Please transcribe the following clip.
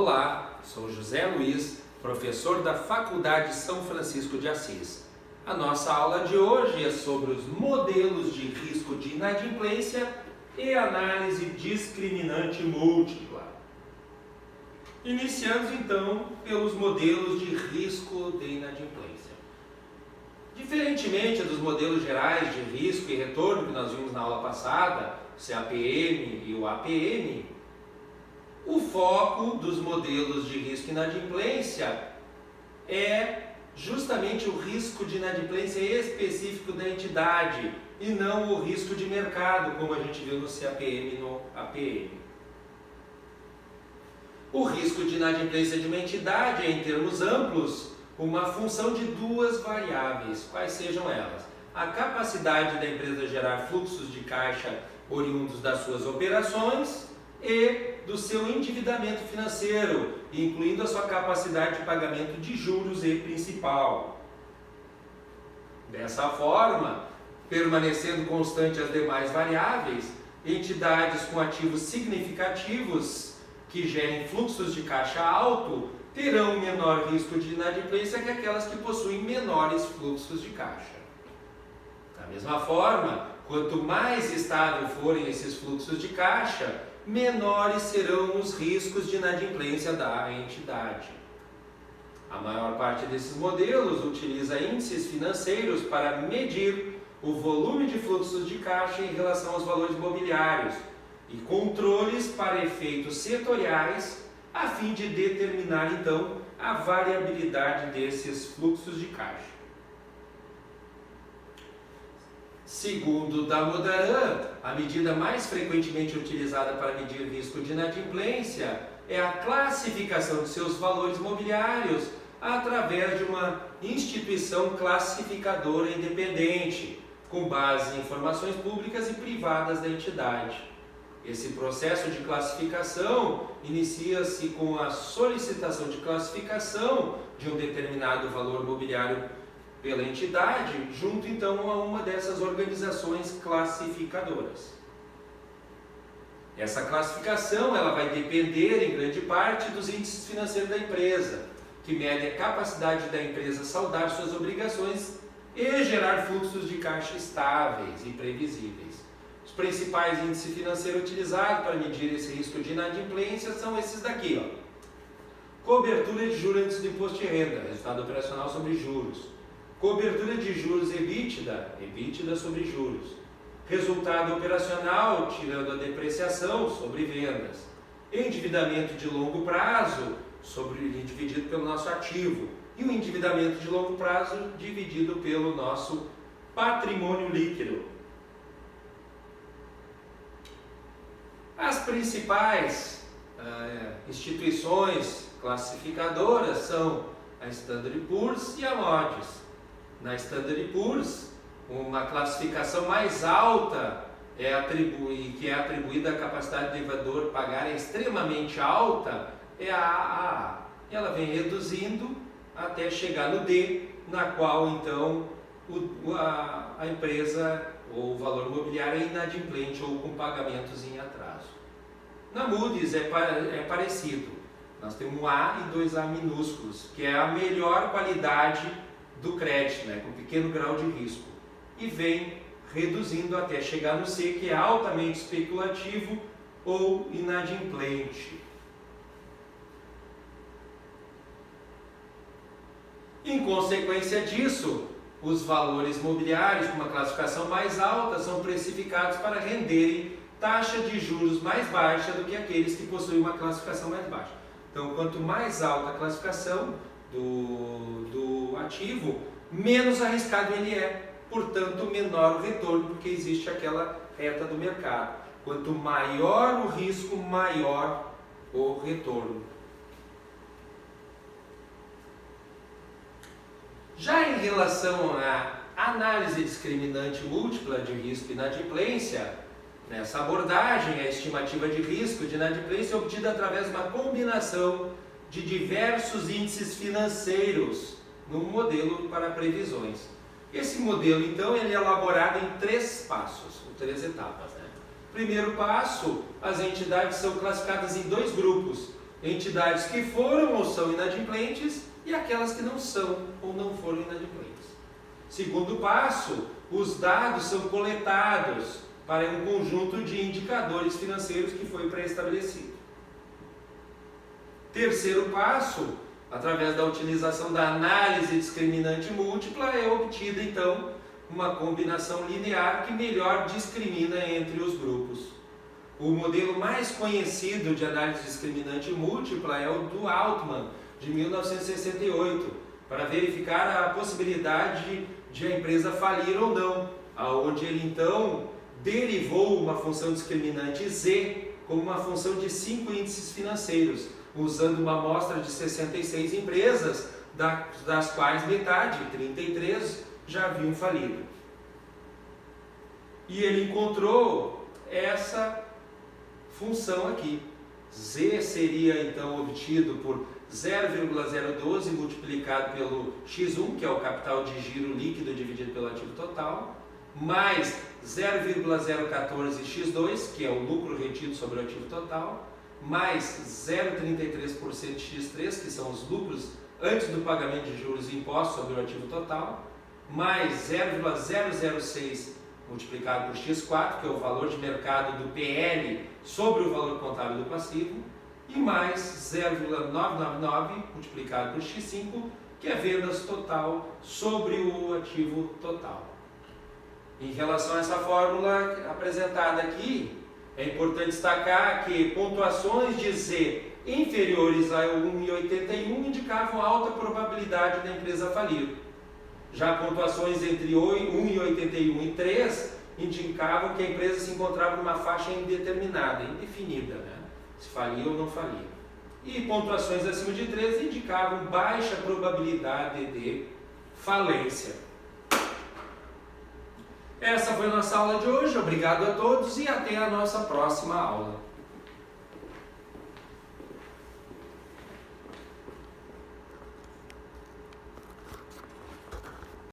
Olá, sou José Luiz, professor da Faculdade São Francisco de Assis. A nossa aula de hoje é sobre os modelos de risco de inadimplência e análise discriminante múltipla. Iniciamos então pelos modelos de risco de inadimplência. Diferentemente dos modelos gerais de risco e retorno que nós vimos na aula passada, o CAPM e o APM, o foco dos modelos de risco de inadimplência é justamente o risco de inadimplência específico da entidade e não o risco de mercado, como a gente viu no CAPM e no APM. O risco de inadimplência de uma entidade é, em termos amplos, uma função de duas variáveis, quais sejam elas? A capacidade da empresa gerar fluxos de caixa oriundos das suas operações e do seu endividamento financeiro, incluindo a sua capacidade de pagamento de juros e principal. Dessa forma, permanecendo constante as demais variáveis, entidades com ativos significativos que gerem fluxos de caixa alto terão menor risco de inadimplência que aquelas que possuem menores fluxos de caixa. Da mesma forma, quanto mais estável forem esses fluxos de caixa, menores serão os riscos de inadimplência da entidade. A maior parte desses modelos utiliza índices financeiros para medir o volume de fluxos de caixa em relação aos valores mobiliários e controles para efeitos setoriais a fim de determinar então a variabilidade desses fluxos de caixa. Segundo Damodaran, a medida mais frequentemente utilizada para medir risco de inadimplência é a classificação de seus valores mobiliários através de uma instituição classificadora independente, com base em informações públicas e privadas da entidade. Esse processo de classificação inicia-se com a solicitação de classificação de um determinado valor mobiliário pela entidade, junto então a uma dessas organizações classificadoras. Essa classificação ela vai depender em grande parte dos índices financeiros da empresa, que medem a capacidade da empresa saldar suas obrigações e gerar fluxos de caixa estáveis e previsíveis. Os principais índices financeiros utilizados para medir esse risco de inadimplência são esses daqui, ó. Cobertura de juros antes do imposto de renda, resultado operacional sobre juros. Cobertura de juros EBITDA, EBITDA sobre juros. Resultado operacional, tirando a depreciação, sobre vendas. Endividamento de longo prazo, dividido pelo nosso ativo. E o endividamento de longo prazo, dividido pelo nosso patrimônio líquido. As principais instituições classificadoras são a Standard & Poor's e a Moody's. Na Standard & Poor's, uma classificação mais alta que é atribuída à capacidade do devedor pagar é extremamente alta, é a AAA. E ela vem reduzindo até chegar no D, na qual então a empresa ou o valor imobiliário é inadimplente ou com pagamentos em atraso. Na Moody's é parecido. Nós temos um A e dois A minúsculos, que é a melhor qualidade do crédito, com pequeno grau de risco, e vem reduzindo até chegar no C, que é altamente especulativo ou inadimplente. Em consequência disso, os valores mobiliários com uma classificação mais alta são precificados para renderem taxa de juros mais baixa do que aqueles que possuem uma classificação mais baixa. Então, quanto mais alta a classificação do ativo, menos arriscado ele é, portanto menor o retorno, porque existe aquela reta do mercado. Quanto maior o risco, maior o retorno. Já em relação à análise discriminante múltipla de risco e inadimplência, nessa abordagem, a estimativa de risco de inadimplência é obtida através de uma combinação de diversos índices financeiros num modelo para previsões. Esse modelo, então, ele é elaborado em 3 passos, ou 3 etapas. Primeiro passo, as entidades são classificadas em 2 grupos. entidades que foram ou são inadimplentes e aquelas que não são ou não foram inadimplentes. Segundo passo, os dados são coletados para um conjunto de indicadores financeiros que foi pré-estabelecido. Terceiro passo, através da utilização da análise discriminante múltipla, é obtida então uma combinação linear que melhor discrimina entre os grupos. O modelo mais conhecido de análise discriminante múltipla é o do Altman, de 1968, para verificar a possibilidade de a empresa falir ou não, aonde ele então derivou uma função discriminante Z como uma função de 5 índices financeiros, usando uma amostra de 66 empresas, das quais metade, 33, já haviam falido. E ele encontrou essa função aqui. Z seria então obtido por 0,012 multiplicado pelo X1, que é o capital de giro líquido dividido pelo ativo total, mais 0,014x2, que é o lucro retido sobre o ativo total, mais 0,33% de X3, que são os lucros antes do pagamento de juros e impostos sobre o ativo total, mais 0,006 multiplicado por X4, que é o valor de mercado do PL sobre o valor contábil do passivo, e mais 0,999 multiplicado por X5, que é vendas total sobre o ativo total. Em relação a essa fórmula apresentada aqui, é importante destacar que pontuações de Z inferiores a 1,81 indicavam alta probabilidade da empresa falir. Já pontuações entre 1,81 e 3 indicavam que a empresa se encontrava numa faixa indeterminada, indefinida, né? Se falia ou não falia. E pontuações acima de 3 indicavam baixa probabilidade de falência. Essa foi a nossa aula de hoje. Obrigado a todos e até a nossa próxima aula.